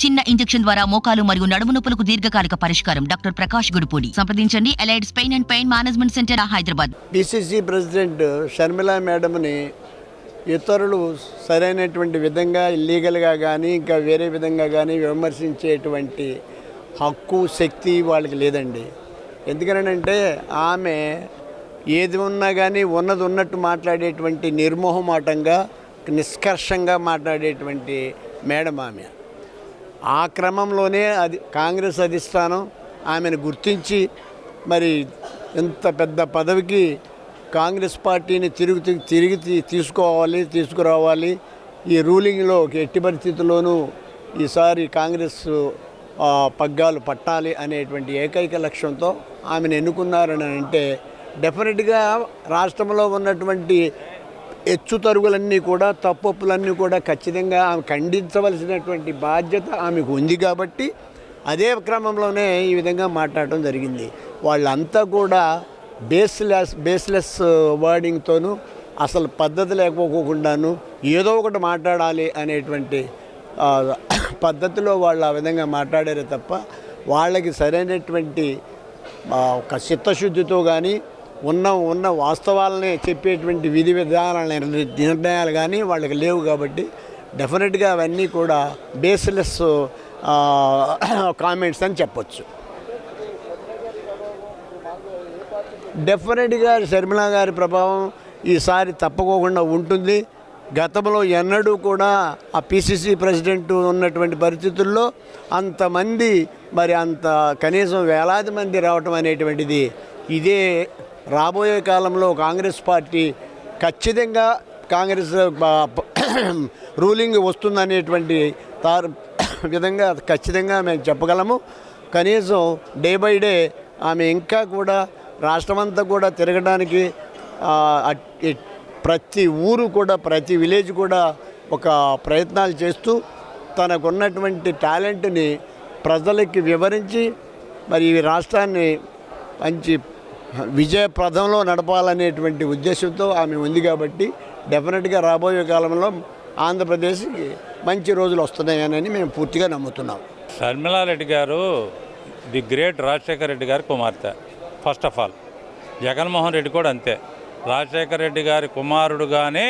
చిన్న ఇంజెక్షన్ ద్వారా మోకాలు మరియు నడుము నొప్పులకు దీర్ఘకాలిక పరిష్కారం. డాక్టర్ ప్రకాష్ గుడిపూడి. సంప్రదించండి. Allied's pain and pain management centre, Hyderabad. PCC president Sharmila మేడంని ఇతరులు సరైనటువంటి విధంగా ఇల్లీగల్గా కానీ ఇంకా వేరే విధంగా కానీ విమర్శించేటువంటి హక్కు శక్తి వాళ్ళకి లేదండి. ఎందుకనంటే ఆమె ఏది ఉన్నా కానీ ఉన్నది ఉన్నట్టు మాట్లాడేటువంటి నిర్మోహమాటంగా నిష్కర్షంగా మాట్లాడేటువంటి మేడం ఆమె. ఆ క్రమంలోనే కాంగ్రెస్ అధిష్టానం ఆమెను గుర్తించి మరి ఇంత పెద్ద పదవికి కాంగ్రెస్ పార్టీని తిరిగి తీసుకురావాలి. ఈ రూలింగ్లో ఎట్టి పరిస్థితుల్లోనూ ఈసారి కాంగ్రెస్ పగ్గాలు పట్టాలి అనేటువంటి ఏకైక లక్ష్యంతో ఆమెను ఎన్నుకున్నారని అంటే డెఫినెట్గా రాష్ట్రంలో ఉన్నటువంటి హెచ్చుతరుగులన్నీ కూడా తప్పొప్పులన్నీ కూడా ఖచ్చితంగా ఆమె ఖండించవలసినటువంటి బాధ్యత ఆమెకు ఉంది. కాబట్టి అదే క్రమంలోనే ఈ విధంగా మాట్లాడటం జరిగింది. వాళ్ళంతా కూడా బేస్లెస్ వర్డింగ్తోనూ అసలు పద్ధతి లేకపోకుండాను ఏదో ఒకటి మాట్లాడాలి అనేటువంటి పద్ధతిలో వాళ్ళు ఆ విధంగా మాట్లాడారే తప్ప వాళ్ళకి సరైనటువంటి ఒక చిత్తశుద్ధితో కానీ ఉన్న వాస్తవాలని చెప్పేటువంటి విధి విధానాల నిర్ణయాలు కానీ వాళ్ళకి లేవు. కాబట్టి డెఫినెట్గా అవన్నీ కూడా బేస్లెస్ కామెంట్స్ అని చెప్పొచ్చు. డెఫినెట్గా షర్మిలా గారి ప్రభావం ఈసారి తప్పకోకుండా ఉంటుంది. గతంలో ఎన్నడూ కూడా ఆ పిసిసి ప్రెసిడెంట్ ఉన్నటువంటి పరిస్థితుల్లో అంతమంది అంత కనీసం వేలాది మంది రావటం అనేటువంటిది ఇదే రాబోయే కాలంలో కాంగ్రెస్ పార్టీ ఖచ్చితంగా కాంగ్రెస్ రూలింగ్ వస్తుందనేటువంటి విధంగా ఖచ్చితంగా మేము చెప్పగలము. కనీసం డే బై డే ఆమె ఇంకా కూడా రాష్ట్రమంతా కూడా తిరగడానికి ప్రతి ఊరు కూడా ప్రతి విలేజ్ కూడా ఒక ప్రయత్నాలు చేస్తూ తనకున్నటువంటి టాలెంట్ని ప్రజలకి వివరించి మరి ఈ రాష్ట్రాన్ని మంచి విజయప్రదంలో నడపాలనేటువంటి ఉద్దేశంతో ఆమె ఉంది. కాబట్టి డెఫినెట్గా రాబోయే కాలంలో ఆంధ్రప్రదేశ్కి మంచి రోజులు వస్తున్నాయని మేము పూర్తిగా నమ్ముతున్నాం. షర్మిలారెడ్డి గారు ది గ్రేట్ రాజశేఖర రెడ్డి గారి కుమార్తె. First of all Jaganmohan Reddy కూడా అంతే. రాజశేఖర రెడ్డి గారి కుమారుడుగానే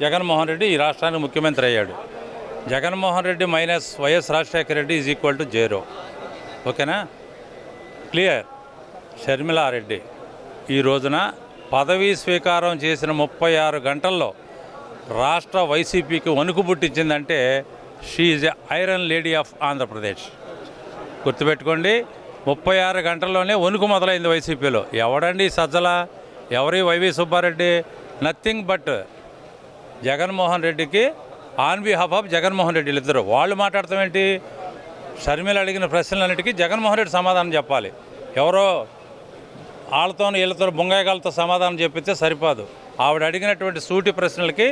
జగన్మోహన్ రెడ్డి ఈ రాష్ట్రానికి ముఖ్యమంత్రి అయ్యాడు. Jaganmohan Reddy minus YS Rajasekhara Reddy is equal to 0. ఓకేనా? క్లియర్. షర్మిలారెడ్డి ఈ రోజున పదవీ స్వీకారం చేసిన 36 గంటల్లో రాష్ట్ర వైసీపీకి వణుకు పుట్టించిందంటే she is a iron lady of Andhra Pradesh. గుర్తుపెట్టుకోండి, 36 గంటల్లోనే వణుకు మొదలైంది వైసీపీలో. ఎవడండి సజ్జల, ఎవరి YV Subbareddy? Nothing but Jaganmohan రెడ్డికి on behalf of Jaganmohan Reddy ఇద్దరు. వాళ్ళు మాట్లాడతాం ఏంటి? షర్మిల అడిగిన ప్రశ్నలన్నిటికీ జగన్మోహన్ రెడ్డి సమాధానం చెప్పాలి. ఎవరో వాళ్ళతో వీళ్ళతో బొంగాయగాలతో సమాధానం చెప్పితే సరిపోదు. ఆవిడ అడిగినటువంటి సూటి ప్రశ్నలకి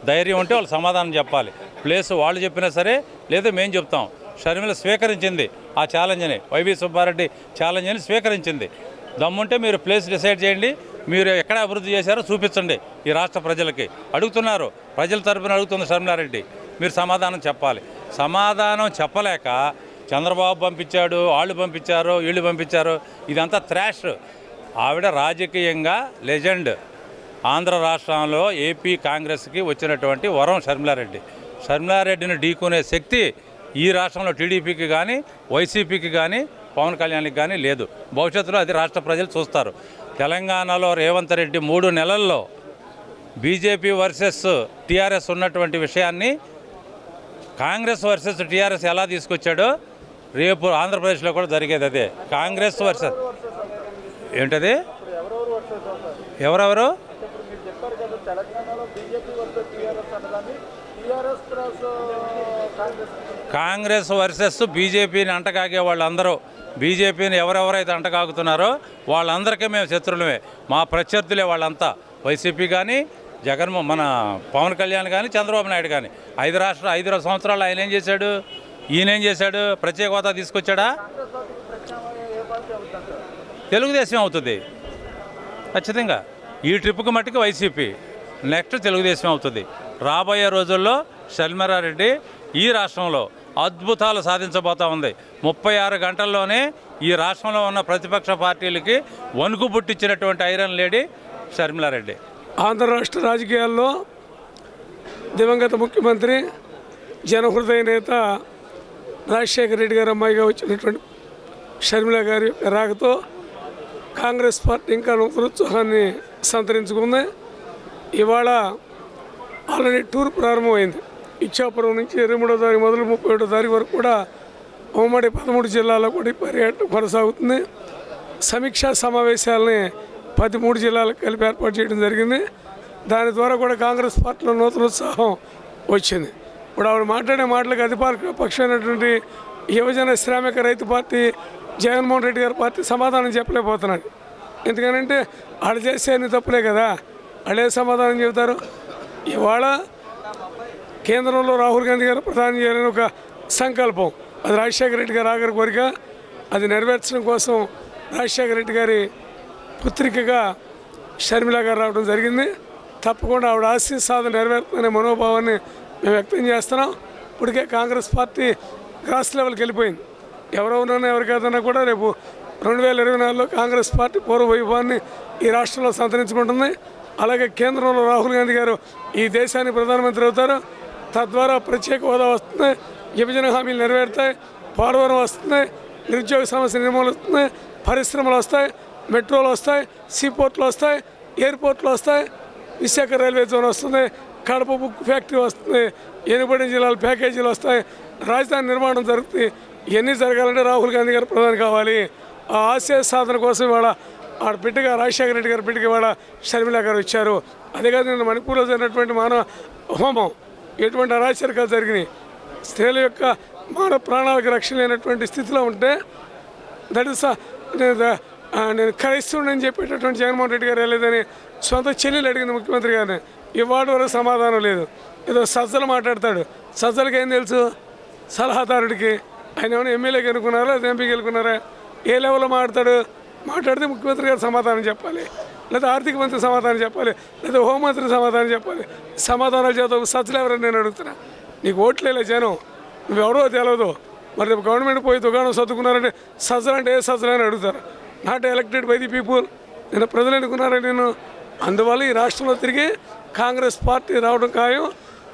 ధైర్యం ఉంటే వాళ్ళు సమాధానం చెప్పాలి. ప్లేస్ వాళ్ళు చెప్పినా సరే, లేదా మేము చెప్తాం. షర్మిల స్వీకరించింది ఆ ఛాలెంజ్ని, వైవి సుబ్బారెడ్డి ఛాలెంజ్ని స్వీకరించింది. దమ్ముంటే మీరు ప్లేస్ డిసైడ్ చేయండి, మీరు ఎక్కడ అభివృద్ధి చేశారో చూపించండి. ఈ రాష్ట్ర ప్రజలకి అడుగుతున్నారు, ప్రజల తరపున అడుగుతుంది షర్మిలారెడ్డి. మీరు సమాధానం చెప్పాలి. సమాధానం చెప్పలేక చంద్రబాబు పంపించాడు, వాళ్ళు పంపించారు, వీళ్ళు పంపించారు, ఇదంతా థ్రాష్. ఆవిడ రాజకీయంగా లెజెండ్. ఆంధ్ర రాష్ట్రంలో ఏపీ కాంగ్రెస్కి వచ్చినటువంటి వరం షర్మిలారెడ్డి. షర్మిలారెడ్డిని ఢీకొనే శక్తి ఈ రాష్ట్రంలో టీడీపీకి కానీ వైసీపీకి కానీ పవన్ కళ్యాణ్కి కానీ లేదు. భవిష్యత్తులో అది రాష్ట్ర ప్రజలు చూస్తారు. తెలంగాణలో రేవంత్ రెడ్డి 3 నెలల్లో బీజేపీ వర్సెస్ టీఆర్ఎస్ ఉన్నటువంటి విషయాన్ని కాంగ్రెస్ వర్సెస్ టీఆర్ఎస్ ఎలా తీసుకొచ్చాడో రేపు ఆంధ్రప్రదేశ్లో కూడా జరిగేది అదే. కాంగ్రెస్ వర్సెస్ ఏంటది? ఎవరెవరు? కాంగ్రెస్ వర్సెస్ బీజేపీని అంటకాగే వాళ్ళందరూ, బీజేపీని ఎవరెవరైతే అంటకాగుతున్నారో వాళ్ళందరికీ మేము శత్రువులమే. మా ప్రత్యర్థులే వాళ్ళంతా. వైసీపీ కానీ మన పవన్ కళ్యాణ్ కానీ చంద్రబాబు నాయుడు కానీ 5 సంవత్సరాలు ఆయన ఏం చేశాడు? ఈయనేం చేశాడు? ప్రత్యేక హోదా తీసుకొచ్చాడా? తెలుగుదేశం అవుతుంది ఖచ్చితంగా. ఈ ట్రిప్కి మట్టుకు వైసీపీ, నెక్స్ట్ తెలుగుదేశం అవుతుంది. రాబోయే రోజుల్లో షర్మిలారెడ్డి ఈ రాష్ట్రంలో అద్భుతాలు సాధించబోతా ఉంది. 36 గంటల్లోనే ఈ రాష్ట్రంలో ఉన్న ప్రతిపక్ష పార్టీలకి వణుకు పుట్టించినటువంటి ఐరన్ లేడీ షర్మిలారెడ్డి. ఆంధ్ర రాష్ట్ర రాజకీయాల్లో దివంగత ముఖ్యమంత్రి జనహృదయ నేత రాజశేఖర రెడ్డి గారు అమ్మాయిగా వచ్చినటువంటి షర్మిల గారి యొక్క రాకతో కాంగ్రెస్ పార్టీ ఇంకా నూతనోత్సాహాన్ని సంతరించుకుంది. ఇవాళ ఆల్రెడీ టూర్ ప్రారంభమైంది. ఇచ్చాపురం నుంచి 23వ తారీఖు మొదలు 31వ తారీఖు వరకు కూడా ఉమ్మడి 13 జిల్లాల్లో కూడా ఈ పర్యటన కొనసాగుతుంది. సమీక్షా సమావేశాలని 13 జిల్లాలకు కలిపి ఏర్పాటు చేయడం జరిగింది. దాని ద్వారా కూడా కాంగ్రెస్ పార్టీలో నూతనోత్సాహం వచ్చింది. ఇప్పుడు ఆవిడ మాట్లాడే మాటలకు అధికార పక్షమైనటువంటి యువజన శ్రామిక రైతు పార్టీ జగన్మోహన్ రెడ్డి గారి పార్టీ సమాధానం చెప్పలేకపోతున్నాడు. ఎందుకనంటే వాళ్ళు చేసే అన్ని తప్పులే కదా, వాళ్ళే సమాధానం చెబుతారు. ఇవాళ కేంద్రంలో రాహుల్ గాంధీ గారు ప్రధాని చేయాలని ఒక సంకల్పం, అది రాజశేఖర రెడ్డి గారి ఆఖరి కోరిక. అది నెరవేర్చడం కోసం రాజశేఖర రెడ్డి గారి పుత్రికగా షర్మిల గారు రావడం జరిగింది. తప్పకుండా ఆవిడ ఆశయ సాధన నెరవేరుతుందనే మనోభావాన్ని మేము వ్యక్తం చేస్తున్నాం. ఇప్పటికే కాంగ్రెస్ పార్టీ గ్రాస్ లెవెల్కి వెళ్ళిపోయింది. ఎవరెవరన్నా ఎవరు కాదన్నా కూడా రేపు 2024లో కాంగ్రెస్ పార్టీ పూర్వ వైభవాన్ని ఈ రాష్ట్రంలో సంతరించుకుంటుంది. అలాగే కేంద్రంలో రాహుల్ గాంధీ గారు ఈ దేశానికి ప్రధానమంత్రి అవుతారు. తద్వారా ప్రత్యేక హోదా వస్తుంది, విభజన హామీలు నెరవేరుతాయి, పోలవరం వస్తుంది, నిరుద్యోగ సమస్య నిర్మూలన వస్తుంది, పరిశ్రమలు వస్తాయి, మెట్రోలు వస్తాయి, సీపోర్ట్లు వస్తాయి, ఎయిర్పోర్ట్లు వస్తాయి, విశాఖ రైల్వే జోన్ వస్తుంది, కడప బుక్ ఫ్యాక్టరీ వస్తుంది, ఎనుబడి జిల్లాల ప్యాకేజీలు వస్తాయి, రాజధాని నిర్మాణం జరుగుతుంది. ఇవన్నీ జరగాలంటే రాహుల్ గాంధీ గారు ప్రధాని కావాలి. ఆ ఆశయ సాధన కోసం ఇవాళ ఆడ బిడ్డగా రాజశేఖర రెడ్డి గారి బిడ్డగా ఇవాళ షర్మిల గారు వచ్చారు. అదే కాదు, నిన్న మణిపూర్లో జరిగినటువంటి మానవ హోమం, ఎటువంటి అరాచరికాలు జరిగినాయి, స్త్రీల యొక్క మానవ ప్రాణాలకు రక్షణ లేనటువంటి స్థితిలో ఉంటే దట్ ఇస్ నేను క్రైస్తవుడని చెప్పేటటువంటి జగన్మోహన్ రెడ్డి గారు వెళ్ళలేదని సొంత చెల్లెలు అడిగింది ముఖ్యమంత్రి గారిని. ఇవాళ వరకు సమాధానం లేదు. ఏదో సజ్జలు మాట్లాడతాడు. సజ్జలకి ఏం తెలుసు? సలహాదారుడికి. ఆయన ఏమైనా ఎమ్మెల్యేకి ఎన్నుకున్నారా, ఎంపీకి ఎన్నుకున్నారా? ఏ లెవెల్లో మాట్లాడితే ముఖ్యమంత్రి గారు సమాధానం చెప్పాలి, లేదా ఆర్థిక మంత్రి సమాధానం చెప్పాలి, లేదా హోంమంత్రి సమాధానం చెప్పాలి. సమాధానాలు చేద్దాం. సజ్జలు ఎవరైనా నేను అడుగుతున్నా, నీకు ఓట్లేలే జనం, నువ్వెవరో తెలియదు. మరి రేపు గవర్నమెంట్ పోయి దుకాణం సర్దుకున్నారంటే సజ్జలు అంటే ఏ సజ్జలు అని అడుగుతారు. Not elected by the people. నేను ప్రజలు ఎన్నుకున్నారా నేను? అందువల్ల ఈ రాష్ట్రంలో తిరిగి కాంగ్రెస్ పార్టీ రావడం ఖాయం.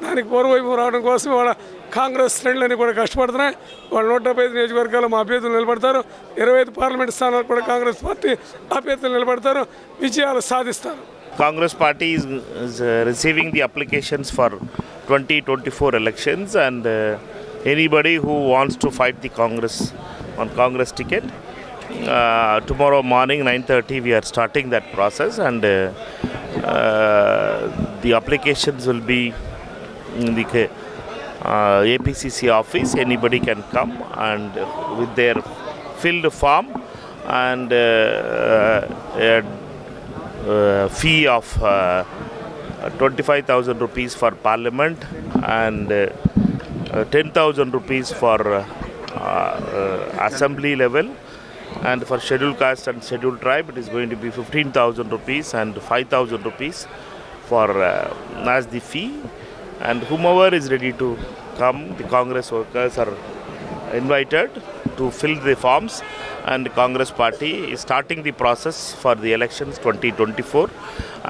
దానికి పూర్వవైపు రావడం కోసం వాళ్ళ కాంగ్రెస్ శ్రేణులన్నీ కూడా కష్టపడుతున్నాయి. వాళ్ళు 175 నియోజకవర్గాల్లో మా అభ్యర్థులు నిలబడతారు. 25 పార్లమెంట్ స్థానాలు కూడా కాంగ్రెస్ పార్టీ అభ్యర్థులు నిలబడతారు, విజయాలు సాధిస్తారు. Congress party is receiving the applications for 2024 elections, and anybody who wants to fight the Congress on Congress ticket, tomorrow morning 9:30 we are starting that process, and the applications will be in the APCC office. Anybody can come and with their filled form and fee of 25,000 rupees for parliament and 10,000 rupees for assembly level, and for scheduled caste and scheduled tribe it is going to be 15,000 rupees and 5,000 rupees for as the fee. And whomever is ready to come, the Congress workers are invited to fill the forms, and the Congress party is starting the process for the elections 2024,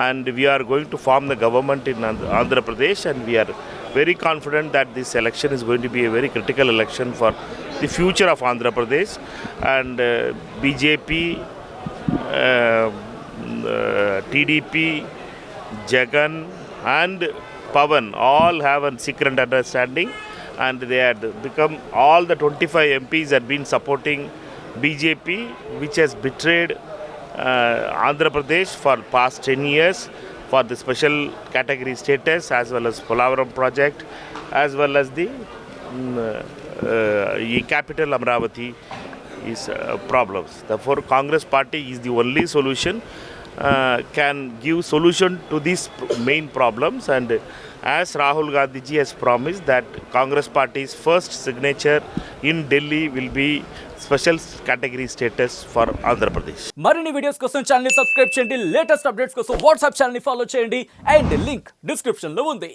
and we are going to form the government in Andhra Pradesh, and we are very confident that this election is going to be a very critical election for the future of Andhra Pradesh. And BJP, TDP, Jagan and Pawan all have a secret understanding, and they had become, all the 25 MPs had been supporting BJP, which has betrayed Andhra Pradesh for past 10 years for the special category status, as well as Polavaram project, as well as the capital Amravati is problems. Therefore, Congress party is the only solution, can give solution to these main problems. And as Rahul Gandhi ji has promised that Congress party's first signature in Delhi will be special category status for Andhra Pradesh. మరిన్ని videos కోసం channel ని subscribe చేయండి, latest updates కోసం WhatsApp channel ని follow చేయండి, and link description లో ఉంది.